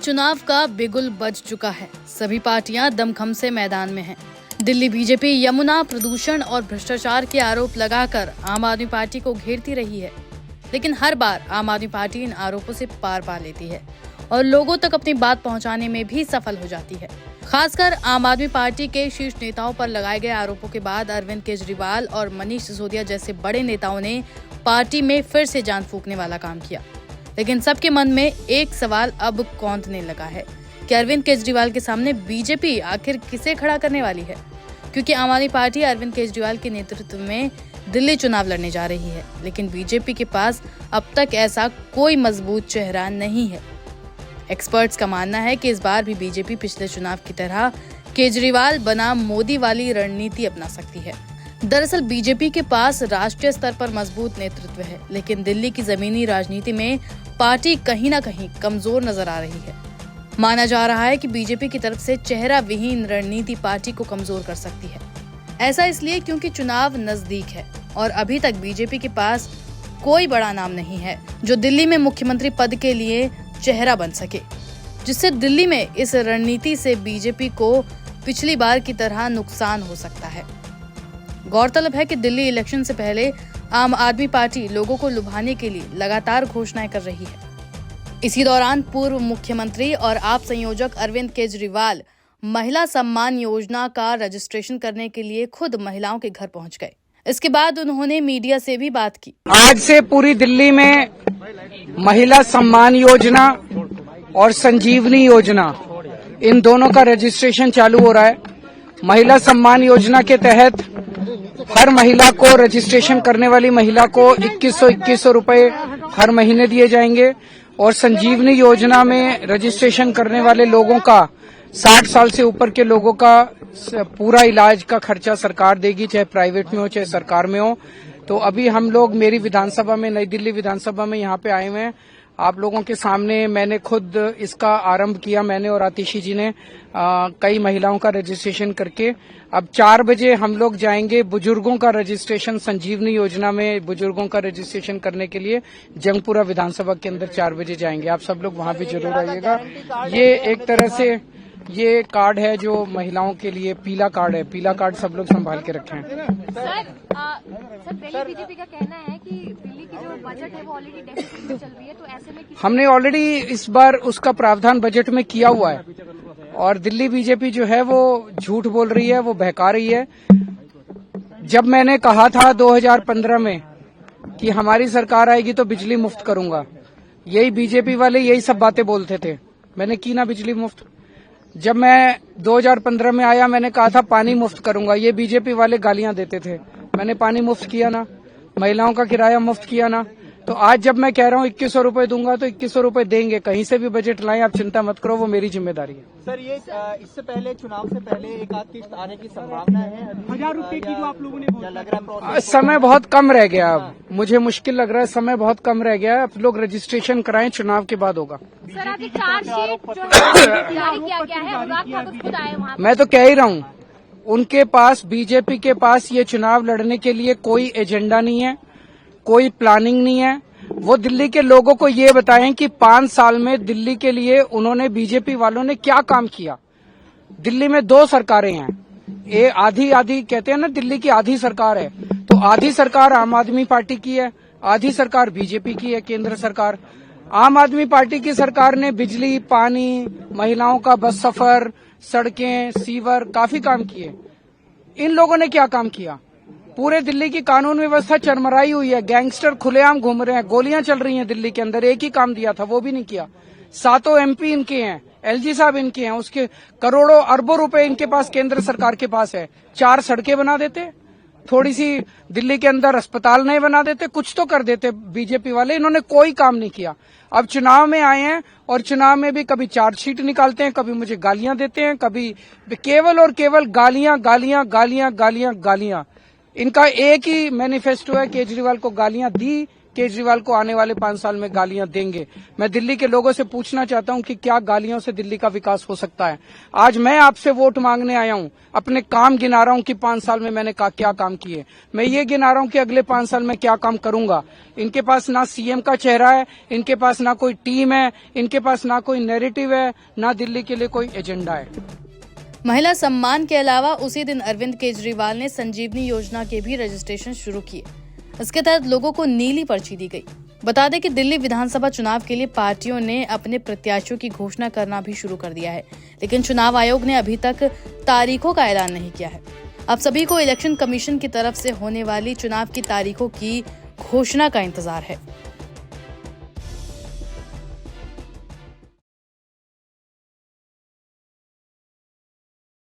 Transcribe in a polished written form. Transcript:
चुनाव का बिगुल बज चुका है। सभी पार्टियां दमखम से मैदान में हैं। दिल्ली बीजेपी यमुना प्रदूषण और भ्रष्टाचार के आरोप लगाकर आम आदमी पार्टी को घेरती रही है, लेकिन हर बार आम आदमी पार्टी इन आरोपों से पार पा लेती है और लोगों तक अपनी बात पहुंचाने में भी सफल हो जाती है। खासकर आम आदमी पार्टी के शीर्ष नेताओं पर लगाए गए आरोपों के बाद अरविंद केजरीवाल और मनीष सिसोदिया जैसे बड़े नेताओं ने पार्टी में फिर से जान फूंकने वाला काम किया। लेकिन सबके मन में एक सवाल अब कौंधने लगा है कि अरविंद केजरीवाल के सामने बीजेपी आखिर किसे खड़ा करने वाली है, क्योंकि आम आदमी पार्टी अरविंद केजरीवाल के नेतृत्व में दिल्ली चुनाव लड़ने जा रही है, लेकिन बीजेपी के पास अब तक ऐसा कोई मजबूत चेहरा नहीं है। एक्सपर्ट्स का मानना है कि इस बार भी बीजेपी पिछले चुनाव की तरह केजरीवाल बनाम मोदी वाली रणनीति अपना सकती है। दरअसल बीजेपी के पास राष्ट्रीय स्तर पर मजबूत नेतृत्व है, लेकिन दिल्ली की जमीनी राजनीति में पार्टी कहीं न कहीं कमजोर नजर आ रही है। माना जा रहा है कि बीजेपी की तरफ से चेहरा विहीन रणनीति पार्टी को कमजोर कर सकती है। ऐसा इसलिए क्योंकि चुनाव नजदीक है और अभी तक बीजेपी के पास कोई बड़ा नाम नहीं है जो दिल्ली में मुख्यमंत्री पद के लिए चेहरा बन सके, जिससे दिल्ली में इस रणनीति से बीजेपी को पिछली बार की तरह नुकसान हो सकता है। गौरतलब है कि दिल्ली इलेक्शन से पहले आम आदमी पार्टी लोगों को लुभाने के लिए लगातार घोषणाएं कर रही है। इसी दौरान पूर्व मुख्यमंत्री और आप संयोजक अरविंद केजरीवाल महिला सम्मान योजना का रजिस्ट्रेशन करने के लिए खुद महिलाओं के घर पहुंच गए। इसके बाद उन्होंने मीडिया से भी बात की। आज से पूरी दिल्ली में महिला सम्मान योजना और संजीवनी योजना, इन दोनों का रजिस्ट्रेशन चालू हो रहा है। महिला सम्मान योजना के तहत हर महिला को, रजिस्ट्रेशन करने वाली महिला को 2100 रुपए हर महीने दिए जाएंगे और संजीवनी योजना में रजिस्ट्रेशन करने वाले लोगों का 60 साल से ऊपर के लोगों का पूरा इलाज का खर्चा सरकार देगी, चाहे प्राइवेट में हो चाहे सरकार में हो। तो अभी हम लोग मेरी विधानसभा में, नई दिल्ली विधानसभा में यहाँ पे आए हुए हैं। आप लोगों के सामने मैंने खुद इसका आरंभ किया, मैंने और आतिशी जी ने कई महिलाओं का रजिस्ट्रेशन करके। अब 4 बजे हम लोग जाएंगे बुजुर्गों का रजिस्ट्रेशन, संजीवनी योजना में बुजुर्गों का रजिस्ट्रेशन करने के लिए जंगपुरा विधानसभा के अंदर 4 बजे जाएंगे। आप सब लोग वहां भी जरूर आइएगा। ये एक तरह से ये कार्ड है जो महिलाओं के लिए पीला कार्ड है। पीला कार्ड सब लोग संभाल के रखें। सर दिल्ली बीजेपी का कहना है कि दिल्ली की जो बजट है वो ऑलरेडी डेफिसिट में चल रही है, तो ऐसे में हमने ऑलरेडी इस बार उसका प्रावधान बजट में किया हुआ है और दिल्ली बीजेपी जो है वो झूठ बोल रही है, वो बहका रही है। जब मैंने कहा था 2015 में कि हमारी सरकार आएगी तो बिजली मुफ्त करूंगा, यही बीजेपी वाले यही सब बातें बोलते थे। मैंने की ना बिजली मुफ्त। जब मैं 2015 में आया मैंने कहा था पानी मुफ्त करूंगा, ये बीजेपी वाले गालियां देते थे। मैंने पानी मुफ्त किया ना, महिलाओं का किराया मुफ्त किया ना। तो आज जब मैं कह रहा हूँ 2100 रुपए दूंगा तो 2100 रुपए देंगे। कहीं से भी बजट लाएं, आप चिंता मत करो, वो मेरी जिम्मेदारी है। सर ये इससे पहले, चुनाव से पहले एक आध किस्त आने की संभावना है? 1000 रुपए की जो आप लोगों ने क्या लग रहा है? समय बहुत कम रह गया। अब मुझे मुश्किल लग रहा है, समय बहुत कम रह गया है। आप लोग रजिस्ट्रेशन कराएं, चुनाव के बाद होगा। सर अभी चार्जशीट जो है जारी किया गया है, अनुराग ठाकुर खुद आए वहाँ। मैं तो कह ही रहा हूँ, उनके पास, बीजेपी के पास ये चुनाव लड़ने के लिए कोई एजेंडा नहीं है, कोई प्लानिंग नहीं है। वो दिल्ली के लोगों को ये बताएं कि 5 साल में दिल्ली के लिए उन्होंने, बीजेपी वालों ने क्या काम किया। दिल्ली में 2 सरकारें हैं, ये आधी कहते हैं ना, दिल्ली की आधी सरकार है। तो आधी सरकार आम आदमी पार्टी की है, आधी सरकार बीजेपी की है, केंद्र सरकार। आम आदमी पार्टी की सरकार ने बिजली, पानी, महिलाओं का बस सफर, सड़कें, सीवर, काफी काम किए। इन लोगों ने क्या काम किया? पूरे दिल्ली की कानून व्यवस्था चरमराई हुई है, गैंगस्टर खुलेआम घूम रहे हैं, गोलियां चल रही हैं दिल्ली के अंदर। एक ही काम दिया था, वो भी नहीं किया। 7 MP इनके हैं, LG साहब इनके हैं, उसके करोड़ों अरबों रुपए इनके पास केंद्र सरकार के पास है। 4 सड़कें बना देते, थोड़ी सी दिल्ली के अंदर अस्पताल नए बना देते, कुछ तो कर देते बीजेपी वाले। इन्होंने कोई काम नहीं किया। अब चुनाव में आए हैं और चुनाव में भी कभी चार्जशीट निकालते हैं, कभी मुझे गालियां देते हैं, कभी केवल और केवल गालियां गालियां गालियां गालियां गालियां। इनका एक ही मैनिफेस्टो है, केजरीवाल को गालियां दी केजरीवाल को आने वाले 5 साल में गालियां देंगे। मैं दिल्ली के लोगों से पूछना चाहता हूं कि क्या गालियों से दिल्ली का विकास हो सकता है। आज मैं आपसे वोट मांगने आया हूं, अपने काम गिना रहा हूं कि 5 साल में मैंने क्या काम किए। मैं ये गिना रहा हूं कि अगले 5 साल में क्या काम करूंगा। इनके पास ना सीएम का चेहरा है, इनके पास ना कोई टीम है, इनके पास ना कोई नैरेटिव है, ना दिल्ली के लिए कोई एजेंडा है। महिला सम्मान के अलावा उसी दिन अरविंद केजरीवाल ने संजीवनी योजना के भी रजिस्ट्रेशन शुरू किए। इसके तहत लोगों को नीली पर्ची दी गई। बता दें कि दिल्ली विधानसभा चुनाव के लिए पार्टियों ने अपने प्रत्याशियों की घोषणा करना भी शुरू कर दिया है, लेकिन चुनाव आयोग ने अभी तक तारीखों का ऐलान नहीं किया है। अब सभी को इलेक्शन कमीशन की तरफ से होने वाली चुनाव की तारीखों की घोषणा का इंतजार है।